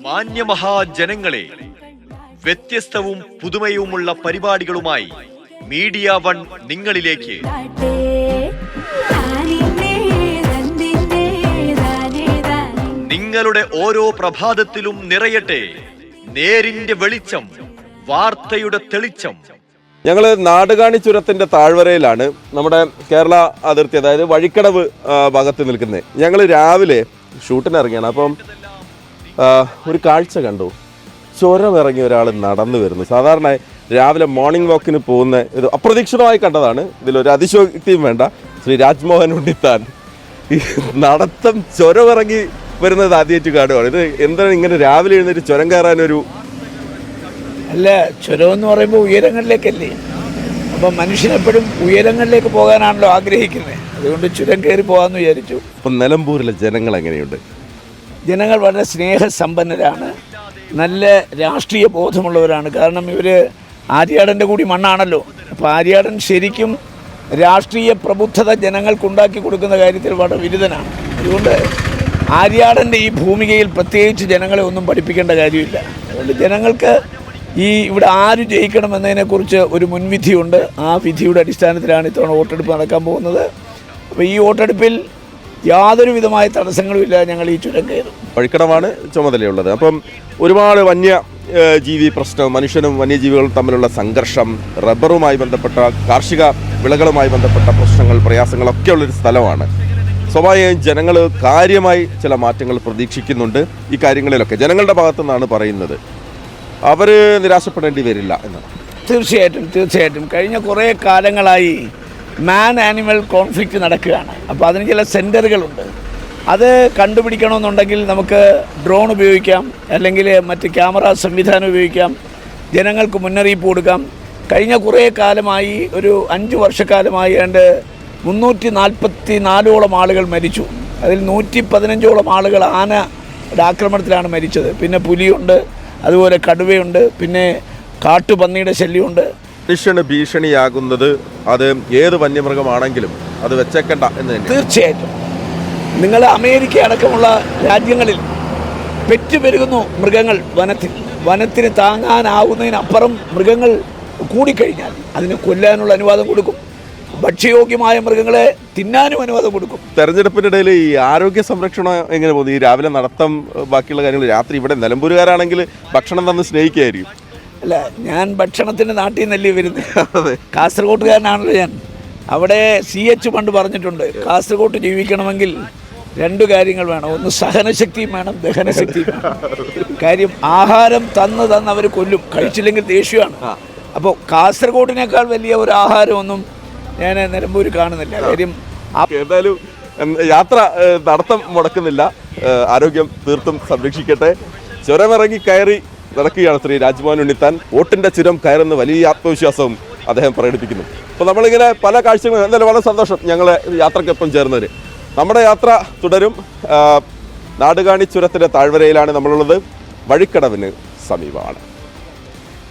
മാന്യമഹാജനങ്ങളെ, വ്യത്യസ്തവും പുതുമയുമുള്ള പരിപാടികളുമായി media one നിങ്ങളിലേക്ക്. നിങ്ങളുടെ ഓരോ പ്രഭാതത്തിലും നിറയട്ടെ നേരിന്റെ വെളിച്ചം, വാർത്തയുടെ തെളിച്ചം. ഞങ്ങൾ നാടുകാണി ചുരത്തിന്റെ താഴ്വരയിലാണ്, നമ്മുടെ കേരള അതിർത്തി, അതായത് വഴിക്കടവ് ഭാഗത്ത് നിൽക്കുന്നത്. ഞങ്ങൾ രാവിലെ ഷൂട്ടിനിറങ്ങിയാണ്. അപ്പം ഒരു കാഴ്ച കണ്ടു. ചുരമിറങ്ങി ഒരാൾ നടന്നു വരുന്നു. സാധാരണ രാവിലെ മോർണിംഗ് വാക്കിന് പോകുന്ന ഇത് അപ്രതീക്ഷിതമായി കണ്ടതാണ്. ഇതിലൊരു അതിശോക്തിയും വേണ്ട. ശ്രീ രാജ്മോഹൻ ഉണ്ണിത്താൻ ഈ നടത്തം ചുരമിറങ്ങി വരുന്നത് ആദ്യമായിട്ട് കാണുകയാണ്. ഇത് എന്താണ് ഇങ്ങനെ രാവിലെ എഴുന്നേറ്റ് ചുരം കയറാനൊരു? അല്ല, ചുരം എന്ന് പറയുമ്പോൾ ഉയരങ്ങളിലേക്കല്ലേ. അപ്പം മനുഷ്യനെപ്പോഴും ഉയരങ്ങളിലേക്ക് പോകാനാണല്ലോ ആഗ്രഹിക്കുന്നത്. അതുകൊണ്ട് ചുരം കയറി പോകാമെന്ന് വിചാരിച്ചു. അപ്പം നിലമ്പൂരിലെ ജനങ്ങൾ എങ്ങനെയുണ്ട്? ജനങ്ങൾ വളരെ സ്നേഹസമ്പന്നരാണ്, നല്ല രാഷ്ട്രീയ ബോധമുള്ളവരാണ്. കാരണം ഇവർ ആര്യാടൻ്റെ കൂടി മണ്ണാണല്ലോ. അപ്പോൾ ആര്യാടൻ ശരിക്കും രാഷ്ട്രീയ പ്രബുദ്ധത ജനങ്ങൾക്കുണ്ടാക്കി കൊടുക്കുന്ന കാര്യത്തിൽ വളരെ വിരുദ്ധനാണ്. അതുകൊണ്ട് ആര്യാടൻ്റെ ഈ ഭൂമികയിൽ പ്രത്യേകിച്ച് ജനങ്ങളെ ഒന്നും പഠിപ്പിക്കേണ്ട കാര്യമില്ല. അതുകൊണ്ട് ജനങ്ങൾക്ക് ഇവിടെ ആര് ജയിക്കണമെന്നതിനെക്കുറിച്ച് ഒരു മുൻവിധിയുണ്ട്. ആ വിധിയുടെ അടിസ്ഥാനത്തിലാണ് ഇത്തവണ വോട്ടെടുപ്പ് നടക്കാൻ പോകുന്നത്. അപ്പോൾ ഈ വോട്ടെടുപ്പിൽ യാതൊരു വിധമായ തടസ്സങ്ങളുമില്ല. ഞങ്ങൾ ഈ ചുരം കയറും. വഴിക്കടവാണ് ചുമതലയുള്ളത്. അപ്പം ഒരുപാട് വന്യജീവി പ്രശ്നം, മനുഷ്യനും വന്യജീവികളും തമ്മിലുള്ള സംഘർഷം, റബ്ബറുമായി ബന്ധപ്പെട്ട കാർഷിക വിളകളുമായി ബന്ധപ്പെട്ട പ്രശ്നങ്ങൾ, പ്രയാസങ്ങളൊക്കെ ഉള്ളൊരു സ്ഥലമാണ്. സ്വാഭാവികമായും ജനങ്ങൾ കാര്യമായി ചില മാറ്റങ്ങൾ പ്രതീക്ഷിക്കുന്നുണ്ട്. ഈ കാര്യങ്ങളിലൊക്കെ ജനങ്ങളുടെ ഭാഗത്തു നിന്നാണ് പറയുന്നത്. അവർ നിരാശപ്പെടേണ്ടി വരില്ല എന്നാണ്. തീർച്ചയായിട്ടും കഴിഞ്ഞ കുറേ കാലങ്ങളായി മാൻ ആനിമൽ കോൺഫ്ലിക്റ്റ് നടക്കുകയാണ്. അപ്പോൾ അതിന് ചില സെൻറ്ററുകളുണ്ട്. അത് കണ്ടുപിടിക്കണമെന്നുണ്ടെങ്കിൽ നമുക്ക് ഡ്രോൺ ഉപയോഗിക്കാം, അല്ലെങ്കിൽ മറ്റ് ക്യാമറ സംവിധാനം ഉപയോഗിക്കാം, ജനങ്ങൾക്ക് മുന്നറിയിപ്പ് കൊടുക്കാം. കഴിഞ്ഞ കുറേ കാലമായി, ഒരു 5 വർഷക്കാലമായി ഏതാണ്ട് 344ഓളം ആളുകൾ മരിച്ചു. അതിൽ 115ഓളം ആളുകൾ ആനയുടെ ആക്രമണത്തിലാണ് മരിച്ചത്. പിന്നെ പുലിയുണ്ട്, അതുപോലെ കടുവയുണ്ട്, പിന്നെ കാട്ടുപന്നിയുടെ ശല്യമുണ്ട്. മനുഷ്യന് ഭീഷണിയാകുന്നത് അത് ഏത് വന്യമൃഗമാണെങ്കിലും അത് വെച്ചേക്കണ്ട എന്ന് തന്നെ. തീർച്ചയായിട്ടും നിങ്ങൾ അമേരിക്ക അടക്കമുള്ള രാജ്യങ്ങളിൽ പെറ്റുപെരുകുന്നു മൃഗങ്ങൾ. വനത്തിന് താങ്ങാനാവുന്നതിനപ്പുറം മൃഗങ്ങൾ കൂടിക്കഴിഞ്ഞാൽ അതിനെ കൊല്ലാനുള്ള അനുവാദം കൊടുക്കും. ഭക്ഷ്യയോഗ്യമായ മൃഗങ്ങളെ തിന്നാനും അനുവാദം കൊടുക്കും. തെരഞ്ഞെടുപ്പിനിടയിൽ ഈ ആരോഗ്യ സംരക്ഷണം എങ്ങനെ പോകുന്നു? ഈ രാവിലെ നടത്തം, ബാക്കിയുള്ള കാര്യങ്ങൾ രാത്രി ഇവിടെ നിലമ്പൂരുകാരാണെങ്കിൽ ഭക്ഷണം തന്ന് സ്നേഹിക്കുകയായിരിക്കും. അല്ല, ഞാൻ ഭക്ഷണത്തിൻ്റെ നാട്ടിൽ നിന്നല്ലേ വരുന്നത്. കാസർഗോട്ടുകാരനാണല്ലോ ഞാൻ. അവിടെ CH പണ്ട് പറഞ്ഞിട്ടുണ്ട്, കാസർഗോട്ട് ജീവിക്കണമെങ്കിൽ 2 കാര്യങ്ങൾ വേണം. ഒന്ന് സഹനശക്തിയും വേണം, ദഹനശക്തിയും വേണം. കാര്യം ആഹാരം തന്ന് അവർ കൊല്ലും, കഴിച്ചില്ലെങ്കിൽ ദേഷ്യമാണ്. അപ്പോൾ കാസർഗോട്ടിനേക്കാൾ വലിയ ഒരു ആഹാരമൊന്നും ഞാൻ നിലമ്പൂർ കാണുന്നില്ല. കാര്യം എന്തായാലും യാത്ര നടത്തം മുടക്കുന്നില്ല. ആരോഗ്യം തീർത്തും സംരക്ഷിക്കട്ടെ. ചുരമിറങ്ങി കയറി നടക്കുകയാണ് ശ്രീ രാജ്മോഹൻ ഉണ്ണിത്താൻ. വോട്ടിന്റെ ചുരം കയറുന്ന വലിയ ആത്മവിശ്വാസവും അദ്ദേഹം പ്രകടിപ്പിക്കുന്നു. അപ്പോൾ നമ്മളിങ്ങനെ പല കാഴ്ചകളും, എന്തായാലും വളരെ സന്തോഷം ഞങ്ങളെ യാത്രയ്ക്കൊപ്പം ചേർന്നവർ. നമ്മുടെ യാത്ര തുടരും. നാടുകാണി ചുരത്തിന്റെ താഴ്വരയിലാണ് നമ്മളുള്ളത്. വഴിക്കടവിന് സമീപമാണ്.